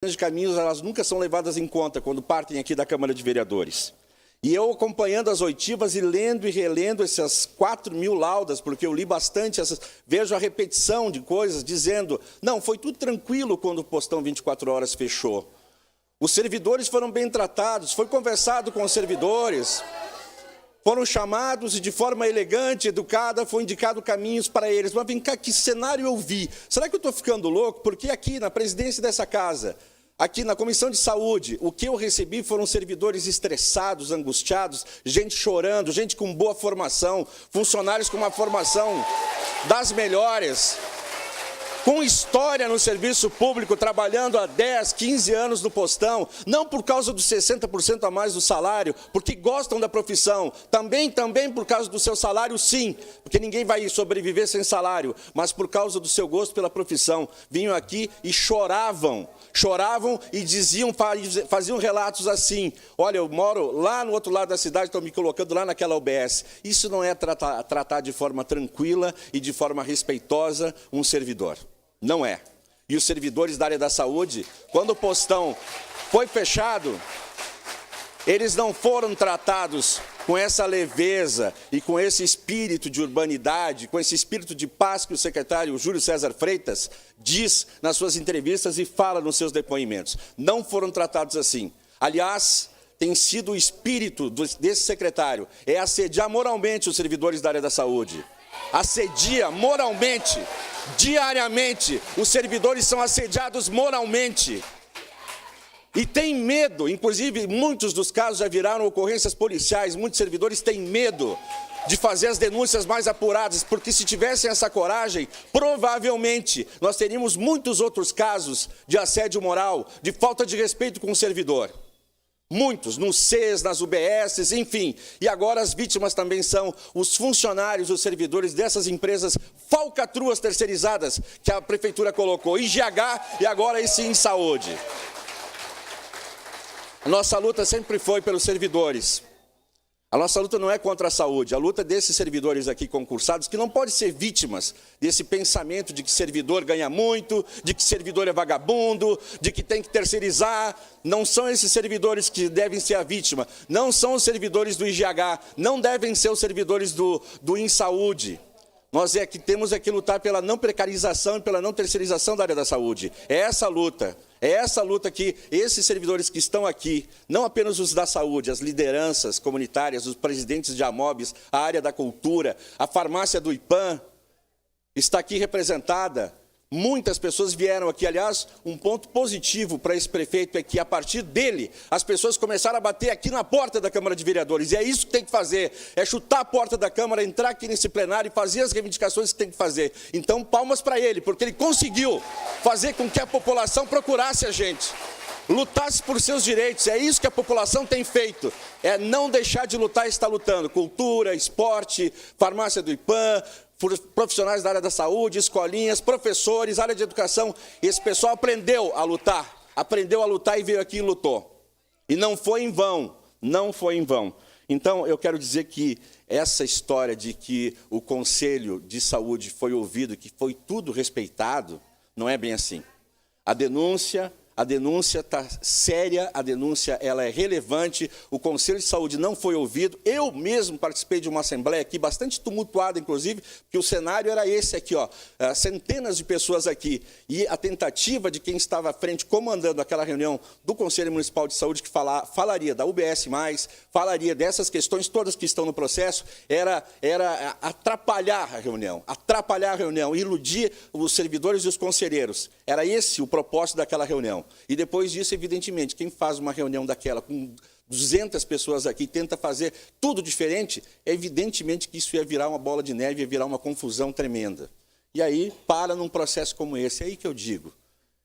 de caminhos, elas nunca são levadas em conta quando partem aqui da Câmara de Vereadores. E eu acompanhando as oitivas e lendo e relendo essas 4.000 laudas, porque eu li bastante, vejo a repetição de coisas dizendo, não, foi tudo tranquilo quando o postão 24 horas fechou. Os servidores foram bem tratados, foi conversado com os servidores, foram chamados e de forma elegante, educada, foi indicado caminhos para eles. Mas vem cá, que cenário eu vi? Será que eu estou ficando louco? Porque aqui na presidência dessa casa, aqui na Comissão de Saúde, o que eu recebi foram servidores estressados, angustiados, gente chorando, gente com boa formação, funcionários com uma formação das melhores, com história no serviço público, trabalhando há 10, 15 anos no postão, não por causa dos 60% a mais do salário, porque gostam da profissão, também por causa do seu salário, sim, porque ninguém vai sobreviver sem salário, mas por causa do seu gosto pela profissão. Vinham aqui e choravam e diziam, faziam relatos assim, olha, eu moro lá no outro lado da cidade, estou me colocando lá naquela UBS. Isso não é tratar de forma tranquila e de forma respeitosa um servidor. Não é. E os servidores da área da saúde, quando o postão foi fechado, eles não foram tratados com essa leveza e com esse espírito de urbanidade, com esse espírito de paz que o secretário Júlio César Freitas diz nas suas entrevistas e fala nos seus depoimentos. Não foram tratados assim. Aliás, tem sido o espírito desse secretário, é assediar moralmente os servidores da área da saúde. Assedia moralmente, diariamente, os servidores são assediados moralmente. E tem medo, inclusive muitos dos casos já viraram ocorrências policiais, muitos servidores têm medo de fazer as denúncias mais apuradas, porque se tivessem essa coragem, provavelmente nós teríamos muitos outros casos de assédio moral, de falta de respeito com o servidor. Muitos, nos CES, nas UBSs, enfim. E agora as vítimas também são os funcionários, os servidores dessas empresas falcatruas terceirizadas que a Prefeitura colocou, IGH e agora esse InSaúde. A nossa luta sempre foi pelos servidores. A nossa luta não é contra a saúde, a luta desses servidores aqui concursados, que não podem ser vítimas desse pensamento de que servidor ganha muito, de que servidor é vagabundo, de que tem que terceirizar. Não são esses servidores que devem ser a vítima, não são os servidores do IGH, não devem ser os servidores do InSaúde. Nós temos que lutar pela não precarização e pela não terceirização da área da saúde. É essa luta que esses servidores que estão aqui, não apenas os da saúde, as lideranças comunitárias, os presidentes de AMOBs, a área da cultura, a farmácia do IPAM, está aqui representada. Muitas pessoas vieram aqui, aliás, um ponto positivo para esse prefeito é que, a partir dele, as pessoas começaram a bater aqui na porta da Câmara de Vereadores, e é isso que tem que fazer, é chutar a porta da Câmara, entrar aqui nesse plenário e fazer as reivindicações que tem que fazer. Então, palmas para ele, porque ele conseguiu fazer com que a população procurasse a gente, lutasse por seus direitos. É isso que a população tem feito, é não deixar de lutar e estar lutando. Cultura, esporte, farmácia do IPAM, profissionais da área da saúde, escolinhas, professores, área de educação. Esse pessoal aprendeu a lutar e veio aqui e lutou. E não foi em vão, não foi em vão. Então, eu quero dizer que essa história de que o Conselho de Saúde foi ouvido, que foi tudo respeitado, não é bem assim. A denúncia está séria, a denúncia ela é relevante, o Conselho de Saúde não foi ouvido. Eu mesmo participei de uma assembleia aqui, bastante tumultuada, inclusive, porque o cenário era esse aqui, ó, centenas de pessoas aqui. E a tentativa de quem estava à frente, comandando aquela reunião do Conselho Municipal de Saúde, que falaria da UBS+, falaria dessas questões todas que estão no processo, era atrapalhar a reunião, iludir os servidores e os conselheiros. Era esse o propósito daquela reunião. E depois disso, evidentemente, quem faz uma reunião daquela com 200 pessoas aqui e tenta fazer tudo diferente, evidentemente que isso ia virar uma bola de neve, ia virar uma confusão tremenda. E aí, para num processo como esse, é aí que eu digo.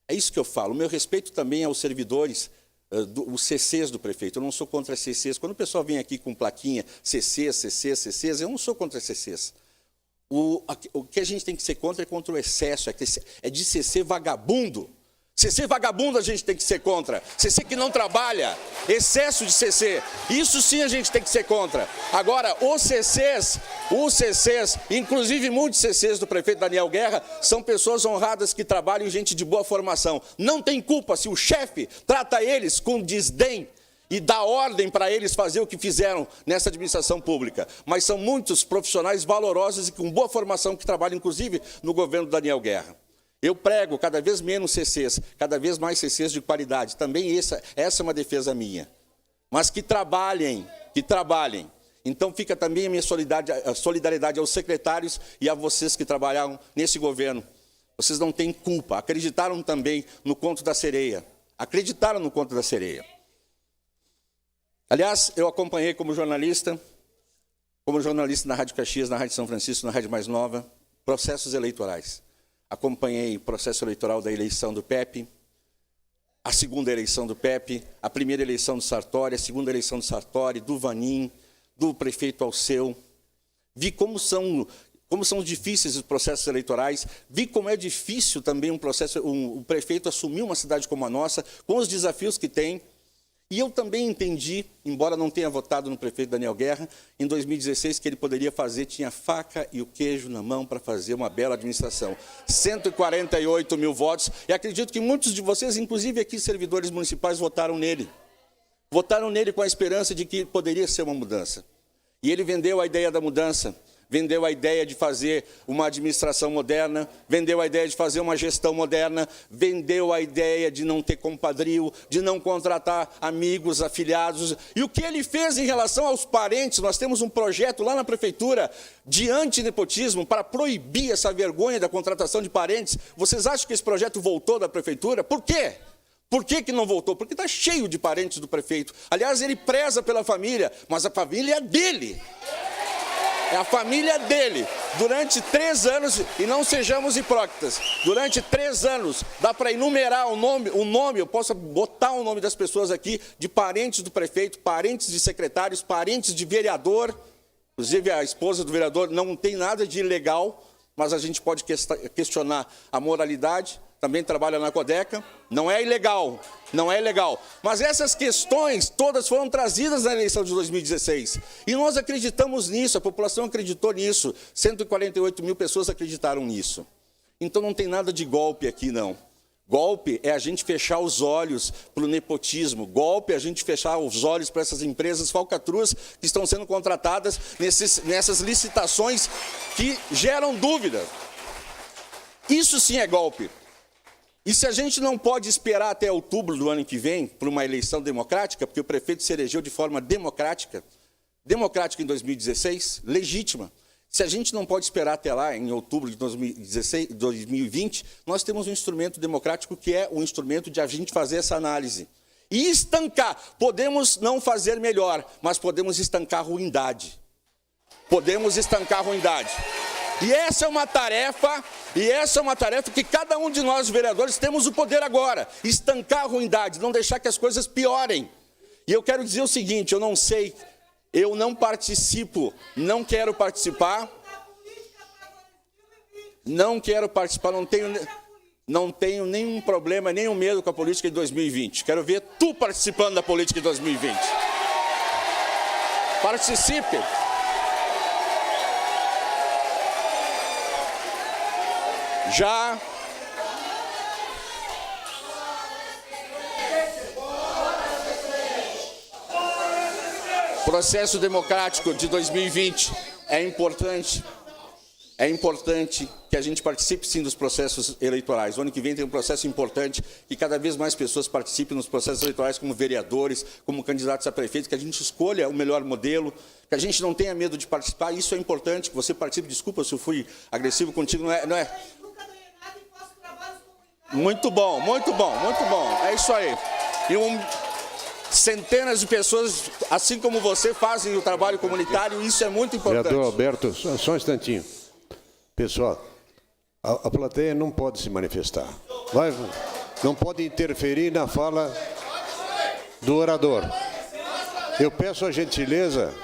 É isso que eu falo. O meu respeito também aos servidores, os CCs do prefeito. Eu não sou contra CCs. Quando o pessoal vem aqui com plaquinha CCs, eu não sou contra CCs. O que a gente tem que ser contra é contra o excesso, é de CC vagabundo. CC vagabundo a gente tem que ser contra. CC que não trabalha, excesso de CC, isso sim a gente tem que ser contra. Agora, os CCs, inclusive muitos CCs do prefeito Daniel Guerra, são pessoas honradas que trabalham, gente de boa formação. Não tem culpa se o chefe trata eles com desdém e dá ordem para eles fazer o que fizeram nessa administração pública. Mas são muitos profissionais valorosos e com boa formação que trabalham, inclusive, no governo Daniel Guerra. Eu prego cada vez menos CCs, cada vez mais CCs de qualidade. Também essa é uma defesa minha. Mas que trabalhem, que trabalhem. Então fica também a minha solidariedade aos secretários e a vocês que trabalharam nesse governo. Vocês não têm culpa. Acreditaram também no conto da sereia. Acreditaram no conto da sereia. Aliás, eu acompanhei como jornalista na Rádio Caxias, na Rádio São Francisco, na Rádio Mais Nova, processos eleitorais. Acompanhei o processo eleitoral da eleição do Pepe, a segunda eleição do Pepe, a primeira eleição do Sartori, a segunda eleição do Sartori, do Vanin, do prefeito Alceu. Vi como são difíceis os processos eleitorais, vi como é difícil também um prefeito assumir uma cidade como a nossa, com os desafios que tem. E eu também entendi, embora não tenha votado no prefeito Daniel Guerra, em 2016 que ele poderia fazer, tinha faca e o queijo na mão para fazer uma bela administração. 148 mil votos, e acredito que muitos de vocês, inclusive aqui servidores municipais, votaram nele. Votaram nele com a esperança de que poderia ser uma mudança. E ele vendeu a ideia da mudança. Vendeu a ideia de fazer uma administração moderna, vendeu a ideia de fazer uma gestão moderna, vendeu a ideia de não ter compadrio, de não contratar amigos, afiliados. E o que ele fez em relação aos parentes? Nós temos um projeto lá na prefeitura de antinepotismo para proibir essa vergonha da contratação de parentes. Vocês acham que esse projeto voltou da prefeitura? Por quê? Por que não voltou? Porque está cheio de parentes do prefeito. Aliás, ele preza pela família, mas a família é dele. É a família dele. Durante 3 anos, e não sejamos hipócritas, durante 3 anos, dá para enumerar o nome, eu posso botar o nome das pessoas aqui, de parentes do prefeito, parentes de secretários, parentes de vereador, inclusive a esposa do vereador não tem nada de ilegal, mas a gente pode questionar a moralidade, também trabalha na Codeca, não é ilegal, não é ilegal. Mas essas questões todas foram trazidas na eleição de 2016. E nós acreditamos nisso, a população acreditou nisso, 148 mil pessoas acreditaram nisso. Então não tem nada de golpe aqui, não. Golpe é a gente fechar os olhos para o nepotismo, golpe é a gente fechar os olhos para essas empresas falcatruas que estão sendo contratadas nessas licitações que geram dúvida. Isso sim é golpe. E se a gente não pode esperar até outubro do ano que vem por uma eleição democrática, porque o prefeito se elegeu de forma democrática em 2016, legítima. Se a gente não pode esperar até lá, em outubro de 2020, nós temos um instrumento democrático que é o instrumento de a gente fazer essa análise. E estancar. Podemos não fazer melhor, mas podemos estancar a ruindade. Podemos estancar a ruindade. E essa é uma tarefa que cada um de nós, vereadores, temos o poder agora. Estancar a ruindade, não deixar que as coisas piorem. E eu quero dizer o seguinte, eu não sei, eu não participo, não quero participar, não tenho nenhum problema, nenhum medo com a política de 2020. Quero ver tu participando da política de 2020. Participe. Já processo democrático de 2020 é importante que a gente participe sim dos processos eleitorais. O ano que vem tem um processo importante que cada vez mais pessoas participem nos processos eleitorais como vereadores, como candidatos a prefeito, que a gente escolha o melhor modelo, que a gente não tenha medo de participar. Isso é importante, que você participe. Desculpa se eu fui agressivo contigo, não é. Muito bom, muito bom, muito bom. É isso aí. E centenas de pessoas, assim como você, fazem o trabalho comunitário, e isso é muito importante. Vereador Alberto, só um instantinho. Pessoal, a plateia não pode se manifestar. Não pode interferir na fala do orador. Eu peço a gentileza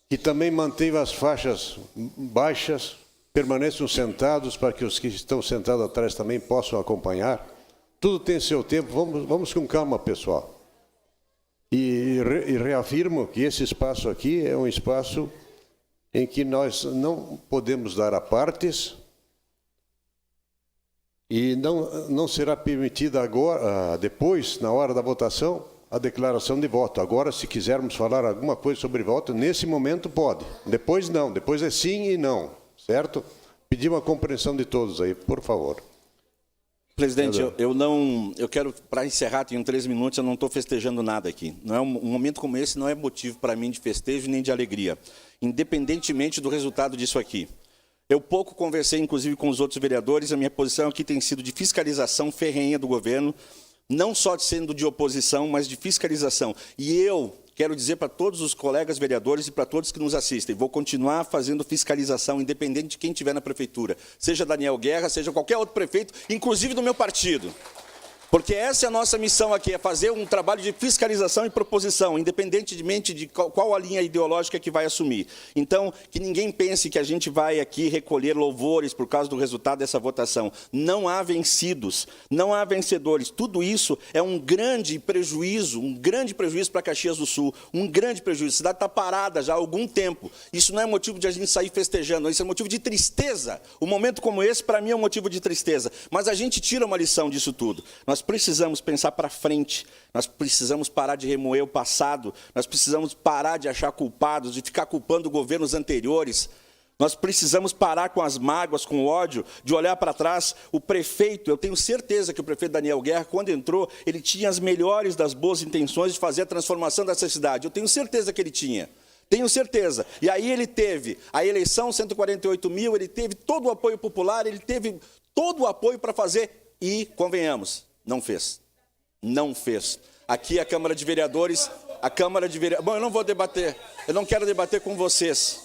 que também mantenha as faixas baixas, permaneçam sentados para que os que estão sentados atrás também possam acompanhar, Tudo tem seu tempo, vamos com calma, pessoal. E reafirmo que esse espaço aqui é um espaço em que nós não podemos dar a partes e não será permitida agora, depois, na hora da votação, a declaração de voto. Agora, se quisermos falar alguma coisa sobre voto, nesse momento pode. Depois não, depois é sim e não, certo? Pedir uma compreensão de todos aí, por favor. Presidente, eu quero, para encerrar, tenho 13 minutos, eu não estou festejando nada aqui. Não é um momento como esse não é motivo para mim de festejo nem de alegria, independentemente do resultado disso aqui. Eu pouco conversei, inclusive, com os outros vereadores, a minha posição aqui tem sido de fiscalização ferrenha do governo, não só sendo de oposição, mas de fiscalização. E eu quero dizer para todos os colegas vereadores e para todos que nos assistem, vou continuar fazendo fiscalização, independente de quem estiver na prefeitura, seja Daniel Guerra, seja qualquer outro prefeito, inclusive do meu partido. Porque essa é a nossa missão aqui, é fazer um trabalho de fiscalização e proposição, independentemente de qual a linha ideológica que vai assumir. Então, que ninguém pense que a gente vai aqui recolher louvores por causa do resultado dessa votação. Não há vencidos, não há vencedores. Tudo isso é um grande prejuízo para Caxias do Sul, um grande prejuízo. A cidade está parada já há algum tempo. Isso não é motivo de a gente sair festejando, isso é motivo de tristeza. Um momento como esse, para mim, é um motivo de tristeza. Mas a gente tira uma lição disso tudo. Nós precisamos pensar para frente, nós precisamos parar de remoer o passado, nós precisamos parar de achar culpados, de ficar culpando governos anteriores. Nós precisamos parar com as mágoas, com o ódio, de olhar para trás. O prefeito, eu tenho certeza que o prefeito Daniel Guerra, quando entrou, ele tinha as melhores das boas intenções de fazer a transformação dessa cidade. Eu tenho certeza que ele tinha. Tenho certeza. E aí ele teve a eleição, 148 mil, ele teve todo o apoio popular, ele teve todo o apoio para fazer e, convenhamos, não fez. Não fez. Aqui a Câmara de Vereadores, Bom, eu não vou debater, eu não quero debater com vocês.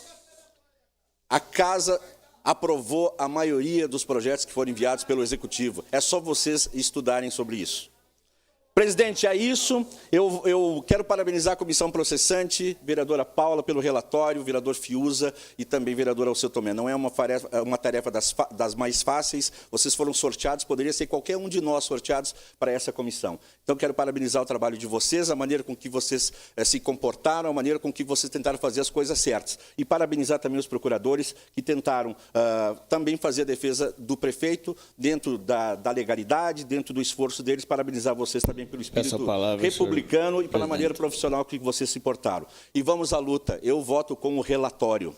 A Casa aprovou a maioria dos projetos que foram enviados pelo Executivo. É só vocês estudarem sobre isso. Presidente, é isso. Eu quero parabenizar a comissão processante, vereadora Paula pelo relatório, vereador Fiuza e também vereador Alceu Tomé. Não é uma tarefa das mais fáceis, vocês foram sorteados, poderia ser qualquer um de nós sorteados para essa comissão. Então, quero parabenizar o trabalho de vocês, a maneira com que vocês se comportaram, a maneira com que vocês tentaram fazer as coisas certas. E parabenizar também os procuradores que tentaram também fazer a defesa do prefeito dentro da legalidade, dentro do esforço deles. Parabenizar vocês também pelo espírito republicano e pela maneira profissional que vocês se portaram. E vamos à luta. Eu voto com o relatório.